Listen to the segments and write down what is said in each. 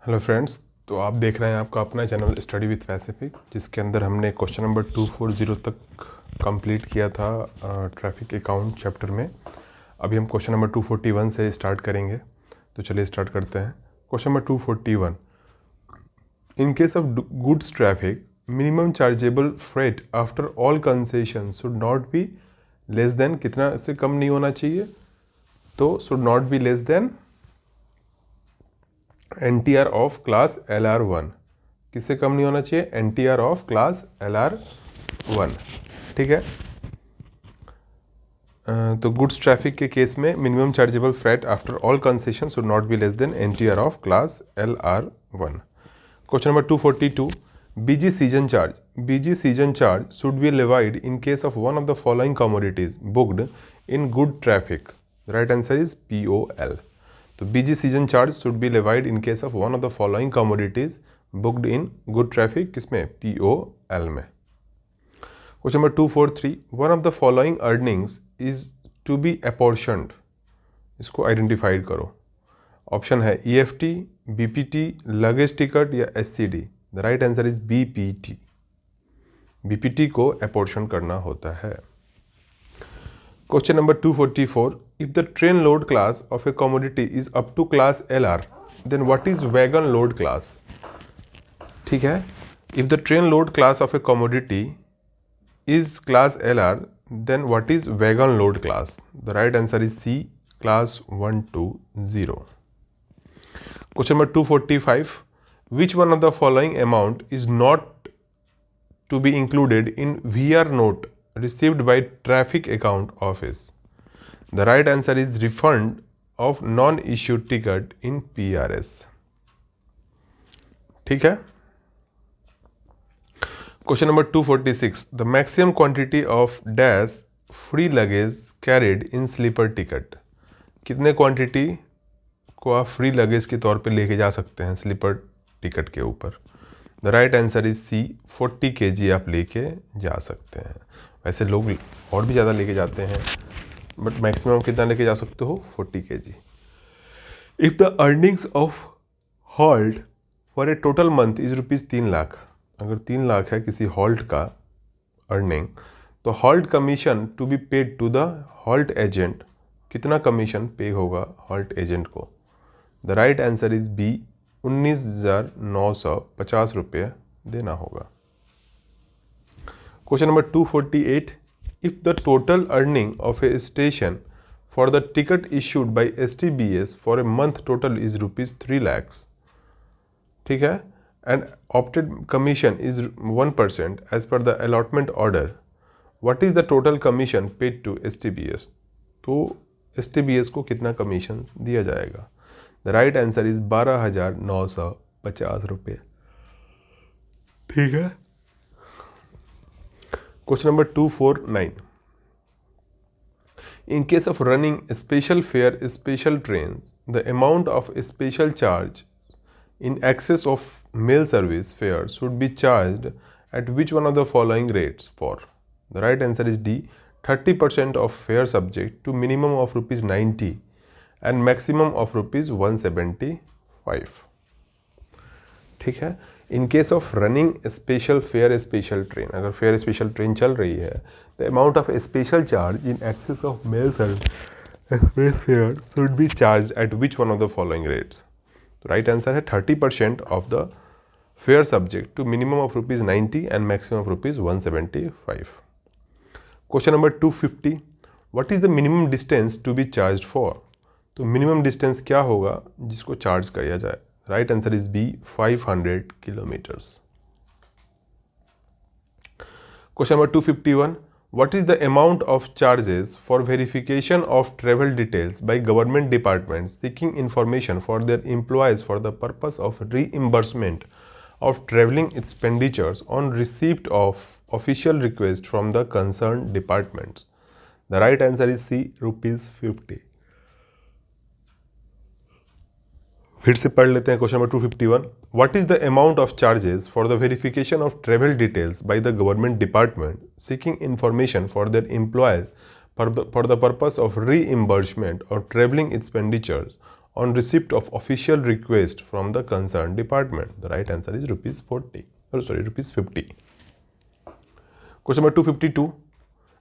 Hello friends, तो आप देख रहे हैं आपका अपना चैनल स्टडी विथ पैसिफिक, जिसके अंदर हमने क्वेश्चन नंबर 240 तक कंप्लीट किया था ट्रैफिक अकाउंट चैप्टर में। अभी हम क्वेश्चन नंबर 241 से स्टार्ट करेंगे। तो चलिए स्टार्ट करते हैं। Question number 241, in case of goods traffic minimum chargeable freight after all concession should not be less than, कितना से कम नहीं होना चाहिए, तो should not be less than NTR of class LR1। किससे कम नहीं होना चाहिए? NTR of class LR1। ठीक है। तो गुड्स ट्रैफिक के केस में minimum chargeable freight after all concession should not be less than NTR of class LR1। Question number 242, BG season charge. BG season charge should be levied in case of one of the following commodities booked in good traffic. Right answer is POL। तो BG season charge should be levied in case of one of the following commodities booked in good traffic, किसमें? POL में। Question number 243, one of the following earnings is to be apportioned. इसको identified करो। Option है EFT, BPT, luggage ticket या SCD। The right answer is BPT। BPT को apportion करना होता है। Question number 244, if the train load class of a commodity is up to class LR, then what is wagon load class? ठीक है। If the train load class of a commodity is class LR, then what is wagon load class? The right answer is C, class 120. Question number 245, which one of the following amount is not to be included in VR note received by traffic account office? The right answer is refund of non-issued ticket in PRS। ठीक है। Question number 246, the maximum quantity of dash free luggage carried in sleeper ticket। कितने quantity को आप free luggage के तौर पे लेके जा सकते हैं स्लीपर टिकट के ऊपर? The right answer is C, 40 kg आप लेके जा सकते हैं। वैसे लोग और भी ज़्यादा लेके जाते हैं, बट मैक्सिमम कितना लेके जा सकते हो? 40 kg। If the earnings of halt for a total month is rupees 3 lakh. अगर 3 लाख है किसी हॉल्ट का अर्निंग, तो halt commission to be paid to the halt agent, कितना कमीशन पे होगा हॉल्ट एजेंट को? The right answer is B, 19,950 रुपये देना होगा। Question number 248, if the total earning of a station for the ticket issued by STBS for a month total is rupees 3 lakhs। ठीक है। And opted commission is 1% as per the allotment order. What is the total commission paid to STBS? तो STBS को कितना commission दिया जाएगा? The right answer is 12,950 रुपये। ठीक है। Question number 249, in case of running special fare special trains, the amount of special charge in excess of mail service fare should be charged at which one of the following rates for? The right answer is D, 30% of fare subject to minimum of rupees 90 and maximum of rupees 175। ठीक है। In case of running special fare special train, अगर fare special train चल रही है, the amount of special charge in excess of mail service express fare should be charged at which one of the following rates? तो right answer है 30% of the fare subject to minimum of rupees 90 and maximum of rupees 175। Question number 250, what is the minimum distance to B charge for? तो minimum distance क्या होगा जिसको charge किया जाए? Right answer is B, 500 kilometers। Question number 251, what is the amount of charges for verification of travel details by government departments seeking information for their employees for the purpose of reimbursement of traveling expenditures on receipt of official request from the concerned departments? The right answer is C, rupees 50। फिर से पढ़ लेते हैं question number 251, what is the amount of charges for the verification of travel details by the government department seeking information for their employees for the purpose of reimbursement और travelling expenditures on receipt of official request from the concerned department? The right answer is rupees 40. Oh, sorry, rupees 50. Question number 252.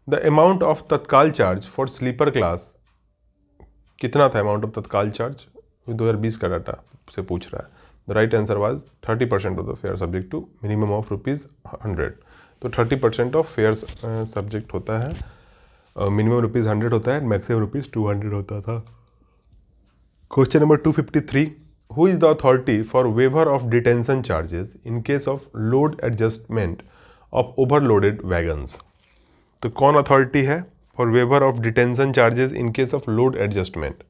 The amount of तत्काल charge for sleeper class कितना था? amount of तत्काल charge 2020 का data से पूछ रहा है. The right answer was 30% of the fare subject to minimum of rupees 100. तो 30% of fare subject होता है, minimum rupees 100 होता है, maximum rupees 200 होता था. Question number 253. Who is the authority for waiver of detention charges in case of load adjustment of overloaded wagons? तो कौन authority है for waiver of detention charges in case of load adjustment?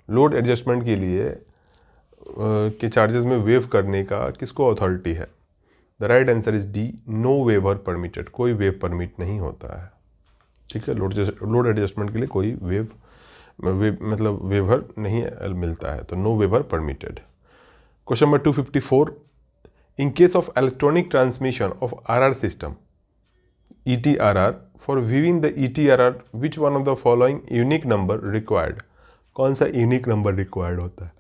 Load adjustment के लिए के charges में wave करने का किसको अथॉरिटी है? The right answer is D, no waiver permitted. कोई वेव परमिट नहीं होता है. ठीक है, लोड एडजस्टमेंट के लिए कोई मतलब वेवर नहीं मिलता है, तो no waiver permitted. Question number 254. In case of electronic transmission of RR system ETRR, for viewing the ETRR, which one of the following unique number required? कौन सा unique number required होता है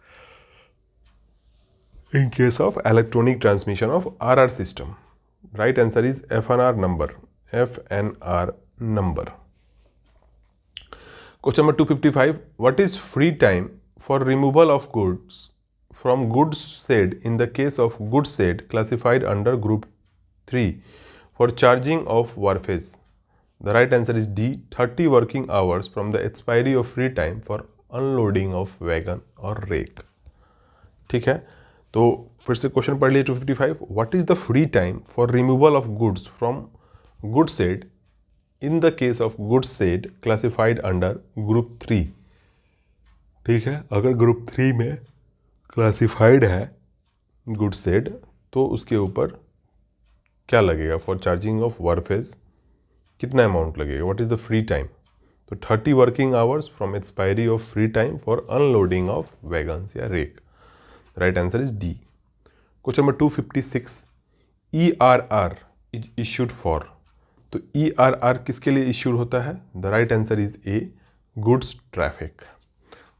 in case of electronic transmission of RR system? Right answer is FNR number. FNR number. Question number 255. What is free time for removal of goods from goods shed in the case of goods shed classified under group 3 for charging of wharfage? The right answer is D, 30 working hours from the expiry of free time for unloading of wagon or rake. ठीक है, तो फिर से question पढ़ लिए 255. What is the free time for removal of goods from goods shed in the case of goods shed classified under group 3? ठीक है, अगर ग्रुप 3 में क्लासिफाइड है goods shed तो उसके ऊपर क्या लगेगा? फॉर चार्जिंग ऑफ वर्फेज कितना अमाउंट लगेगा? What is the free time? तो 30 working hours from expiry of free time for unloading of wagons या rake. Right answer is D. Question number 256. ERR is issued for. तो ERR किसके लिए issued होता है? The right answer is A, goods traffic.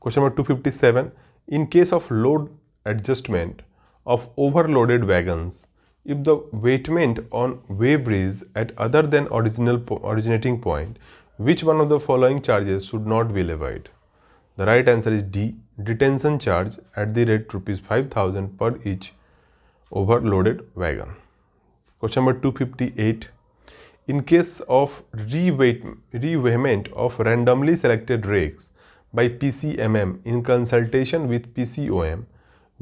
Question number 257. In case of load adjustment of overloaded wagons, if the weighment on weighbridge is at other than originating point, which one of the following charges should not be levied? The right answer is D, detention charge at the rate rupees 5,000 per each overloaded wagon. Question number 258. In case of reweighment of randomly selected rakes by PCMM in consultation with PCOM,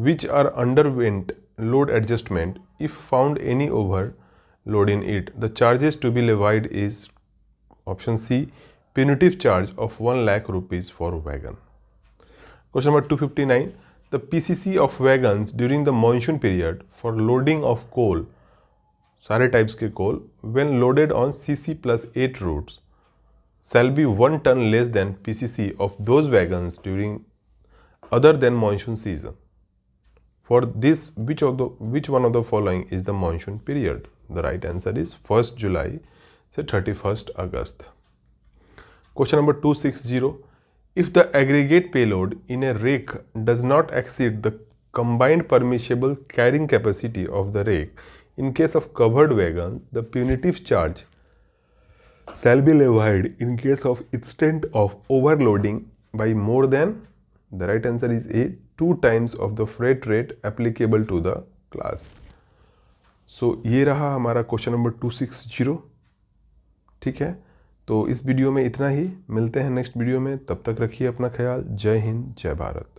which are underwent load adjustment, if found any overload in it, the charges to be levied is option C, punitive charge of 1 lakh rupees for wagon. Question number 259. The PCC of wagons during the monsoon period for loading of coal, सारे types के coal, when loaded on CC plus 8 routes shall be 1 ton less than PCC of those wagons during other than monsoon season. For this, which one of the following is the monsoon period? The right answer is 1st July से 31st August. Question number 260. If the aggregate payload in a rake does not exceed the combined permissible carrying capacity of the rake, in case of covered wagons, the punitive charge shall be levied in case of extent of overloading by more than, the right answer is A, 2 times of the freight rate applicable to the class. So ये रहा हमारा question number 260. ठीक है, तो इस video में इतना ही. मिलते हैं नेक्स्ट वीडियो में. तब तक रखिए अपना ख्याल. जय हिंद, जय भारत.